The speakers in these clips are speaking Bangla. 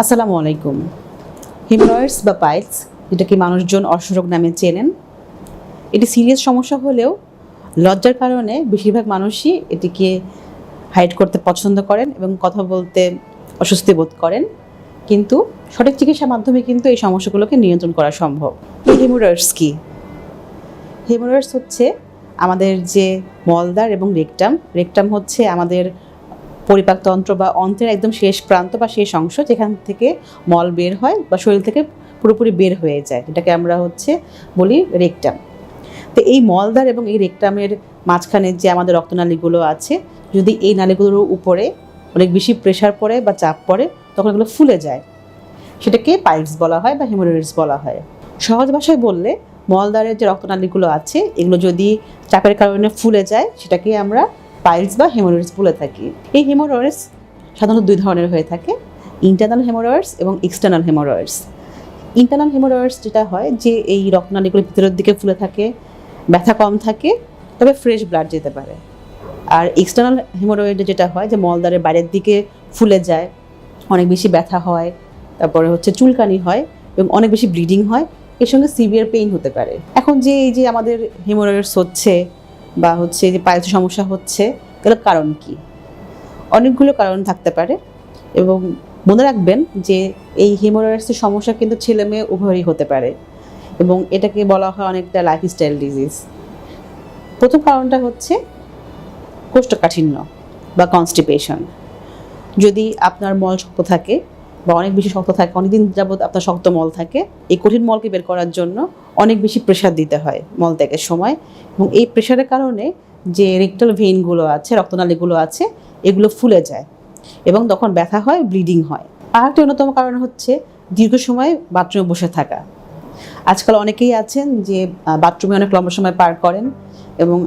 আসসালামু আলাইকুম। হিমোরয়েডস বা পাইলস, যেটাকে মানুষজন অর্শরোগ নামে চেনেন, এটি সিরিয়াস সমস্যা হলেও লজ্জার কারণে বেশিরভাগ মানুষই এটিকে হাইড করতে পছন্দ করেন এবং কথা বলতে অস্বস্তি বোধ করেন। কিন্তু সঠিক চিকিৎসার মাধ্যমে কিন্তু এই সমস্যাগুলোকে নিয়ন্ত্রণ করা সম্ভব। এই হিমোরয়েডস কি? হিমোরয়েডস হচ্ছে আমাদের যে মলদ্বার এবং রেকটাম হচ্ছে আমাদের পরিপাকতন্ত্র বা অন্ত্রের একদম শেষ প্রান্ত বা শেষ অংশ, যেখান থেকে মল বের হয় বা শরীর থেকে পুরোপুরি বের হয়ে যায়, এটাকে আমরা বলি রেকটাম। তো এই মলদ্বার এবং এই রেকটামের মাঝখানে যে আমাদের রক্তনালীগুলো আছে, যদি এই নালীগুলোর উপরে অনেক বেশি প্রেশার পড়ে বা চাপ পড়ে, তখন এগুলো ফুলে যায়। সেটাকে পাইলস বলা হয় বা হেমোরয়েডস বলা হয়। সহজ ভাষায় বললে, মলদ্বারের যে রক্তনালীগুলো আছে এগুলো যদি চাপের কারণে ফুলে যায়, সেটাকে আমরা পাইলস বা হেমোরয়েডস বলে থাকি। এই হেমোরয়েডস সাধারণত দুই ধরনের হয়ে থাকে: ইন্টারনাল হেমোরয়েডস এবং এক্সটার্নাল হেমোরয়েডস। ইন্টারনাল হেমোরয়েডস যেটা হয় যে এই রক্তনালীগুলো ভিতরের দিকে ফুলে থাকে, ব্যথা কম থাকে, তবে ফ্রেশ ব্লাড যেতে পারে। আর এক্সটার্নাল হেমোরয়েডে যেটা হয় যে মলদ্বারের বাইরের দিকে ফুলে যায়, অনেক বেশি ব্যথা হয়, তারপরে চুলকানি হয় এবং অনেক বেশি ব্লিডিং হয়, এর সঙ্গে সিভিয়ার পেইন হতে পারে। এখন এই যে আমাদের হেমোরয়েডস হচ্ছে বা যে পাইলসের সমস্যা হচ্ছে, এগুলোর কারণ কি? অনেকগুলো কারণ থাকতে পারে এবং মনে রাখবেন যে এই হেমোরয়েডসের সমস্যা কিন্তু ছেলে মেয়ে উভয়ই হতে পারে এবং এটাকে বলা হয় অনেকটা লাইফস্টাইল ডিজিজ। প্রথম কারণটা হচ্ছে কোষ্ঠকাঠিন্য বা কনস্টিপেশন। যদি আপনার মল শক্ত থাকে বা অনেক বেশি শক্ত থাকে, অনেকদিন যাবৎ আপনার শক্ত মল থাকে, এই কঠিন মলকে বের করার জন্য অনেক বেশি প্রেশার দিতে হয় মল ত্যাগের সময়, এবং এই প্রেশারের কারণে যে রেকটাল ভেইনগুলো আছে, রক্তনালীগুলো আছে, এগুলো ফুলে যায় এবং তখন ব্যথা হয়, ব্লিডিং হয়। আরেকটি অন্যতম কারণ হচ্ছে দীর্ঘ সময় বাথরুমে বসে থাকা। আজকাল অনেকেই আছেন যে বাথরুমে অনেক লম্বা সময় পার করেন। এবং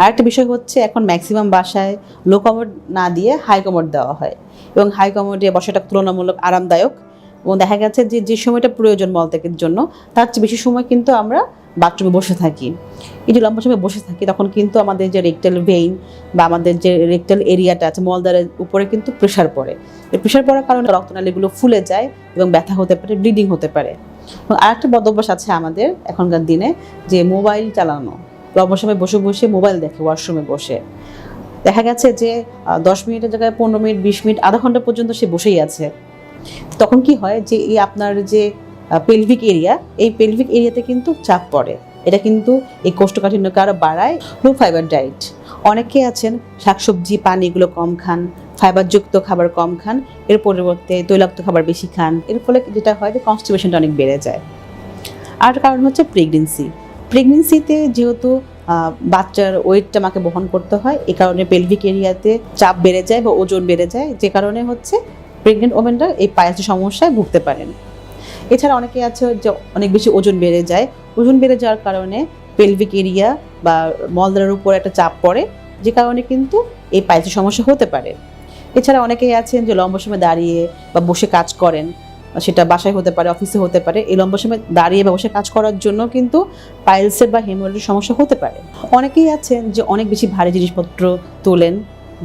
আরেকটা বিষয় হচ্ছে, এখন ম্যাক্সিমাম বাসায় লো কমোড না দিয়ে হাই কমোড দেওয়া হয় এবং হাই কমোডে বসাটা তুলনামূলক আরামদায়ক, এবং দেখা গেছে যে যে সময়টা প্রয়োজন মলত্যাগের জন্য, তার চেয়ে বেশি সময় কিন্তু আমরা বাথরুমে বসে থাকি। এই যে লম্বা সময় বসে থাকি, তখন কিন্তু আমাদের যে রেকটাল ভেইন বা আমাদের যে রেকটাল এরিয়াটা আছে, মলদ্বারের উপরে কিন্তু প্রেশার পড়ে। এই প্রেশার পড়ার কারণে রক্তনালীগুলো ফুলে যায় এবং ব্যথা হতে পারে, ব্লিডিং হতে পারে। এবং আরেকটা বদভ্যাস আছে আমাদের এখনকার দিনে, যে মোবাইল চালানো। লম্বা সময় বসে বসে মোবাইল দেখে ওয়াশরুমে বসে। দেখা গেছে যে 10 মিনিটের জায়গায় 15 মিনিট, 20 মিনিট, আধা ঘন্টা পর্যন্ত সে বসেই আছে। তখন কি হয় যে এই আপনার যে পেলভিক এরিয়া, এই পেলভিক এরিয়াতে কিন্তু চাপ পড়ে। এটা কিন্তু এই কোষ্ঠকাঠিন্যকে আরও বাড়ায়। লো ফাইবার ডায়েট, অনেকে আছেন শাকসবজি, পানি এগুলো কম খান, ফাইবারযুক্ত খাবার কম খান, এর পরিবর্তে তৈলাক্ত খাবার বেশি খান। এর ফলে যেটা হয় যে কনস্টিপেশনটা অনেক বেড়ে যায়। আর কারণ হচ্ছে প্রেগনেন্সিতে যেহেতু বাচ্চার ওয়েটটা আমাকে বহন করতে হয়, এই কারণে পেলভিক এরিয়াতে চাপ বেড়ে যায় বা ওজন বেড়ে যায়, যে কারণে প্রেগনেন্ট ওমেনরা এই পাইলসের সমস্যায় ভুগতে পারেন। এছাড়া অনেকে আছে যে অনেক বেশি ওজন বেড়ে যায়। ওজন বেড়ে যাওয়ার কারণে পেলভিক এরিয়া বা মলদ্বারের উপর একটা চাপ পড়ে, যে কারণে কিন্তু এই পাইলসের সমস্যা হতে পারে। এছাড়া অনেকেই আছেন যে লম্বা সময় দাঁড়িয়ে বা বসে কাজ করেন, সেটা বাসায় হতে পারে, অফিসে হতে পারে। এই লম্বা সময় দাঁড়িয়ে বা বসে কাজ করার জন্য কিন্তু পাইলসের বা হেমোরয়েডের সমস্যা হতে পারে। অনেকেই আছেন যে অনেক বেশি ভারী জিনিসপত্র তোলেন,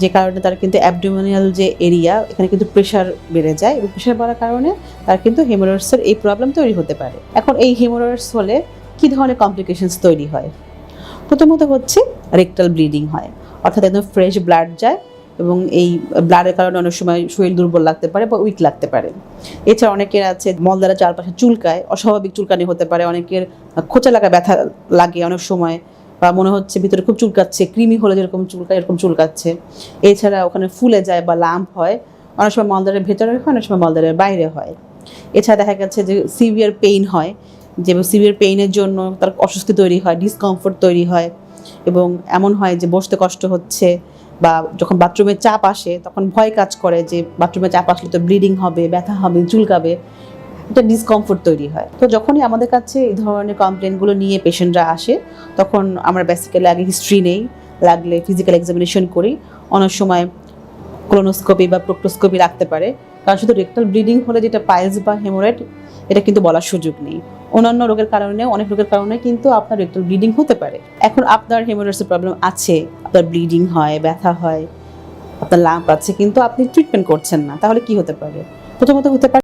যে কারণে তার কিন্তু অ্যাবডোমিনাল যে এরিয়া, এখানে কিন্তু প্রেশার বেড়ে যায়, এবং প্রেশার বাড়ার কারণে তার কিন্তু হেমোরয়েডসের এই প্রবলেম তৈরি হতে পারে। এখন এই হেমোরয়েডস হলে কী ধরনের কমপ্লিকেশনস তৈরি হয়? প্রথমত রেকটাল ব্লিডিং হয়, অর্থাৎ একদম ফ্রেশ ব্লাড যায়, এবং এই ব্লাডের কারণে অনেক সময় শরীর দুর্বল লাগতে পারে বা উইক লাগতে পারে। এছাড়া অনেকের আছে মলদ্বারের চারপাশে চুলকায়, অস্বাভাবিক চুলকানি হতে পারে। অনেকের খোঁচা লাগা ব্যথা লাগে অনেক সময়, বা মনে হচ্ছে ভিতরে খুব চুলকাচ্ছে, কৃমি হলে যেরকম চুলকায় এরকম চুলকাচ্ছে। এছাড়া ওখানে ফুলে যায় বা লাম্প হয়, অনেক সময় মলদ্বারের ভেতরে হয়, অনেক সময় মলদ্বারের বাইরে হয়। এছাড়া দেখা গেছে যে সিভিয়ার পেইন হয়, যে সিভিয়ার পেইনের জন্য তার অস্বস্তি তৈরি হয়, ডিসকমফোর্ট তৈরি হয়, এবং এমন হয় যে বসতে কষ্ট হচ্ছে, বা যখন বাথরুমে চাপ আসে তখন ভয় কাজ করে যে বাথরুমে চাপ আসলে তো ব্লিডিং হবে, ব্যথা হবে, চুলকাবে, এটা ডিসকমফোর্ট তৈরি হয়। তো যখনই আমাদের কাছে এই ধরনের কমপ্লেনগুলো নিয়ে পেশেন্টরা আসে, তখন আমরা বেসিক্যালি আগে হিস্ট্রি নেই, লাগলে ফিজিক্যাল এক্সামিনেশন করি। অনেক সময় কোলোনোস্কোপি বা প্রোক্টোস্কোপি রাখতে পারে, কারণ শুধু রেকটাল ব্লিডিং হলে যেটা পাইলস বা হেমোরয়েড, এটা কিন্তু বলার সুযোগ নেই। অন্যান্য রোগের কারণে, অনেক রোগের কারণে কিন্তু আপনার রেকটাল ব্লিডিং হতে পারে। এখন আপনার হেমোরয়েডসের প্রবলেম আছে, আপনার ব্লিডিং হয়, ব্যথা হয়, আপনার লাম্প আছে, কিন্তু আপনি ট্রিটমেন্ট করছেন না, তাহলে কি হতে পারে? প্রথমত হতে পারে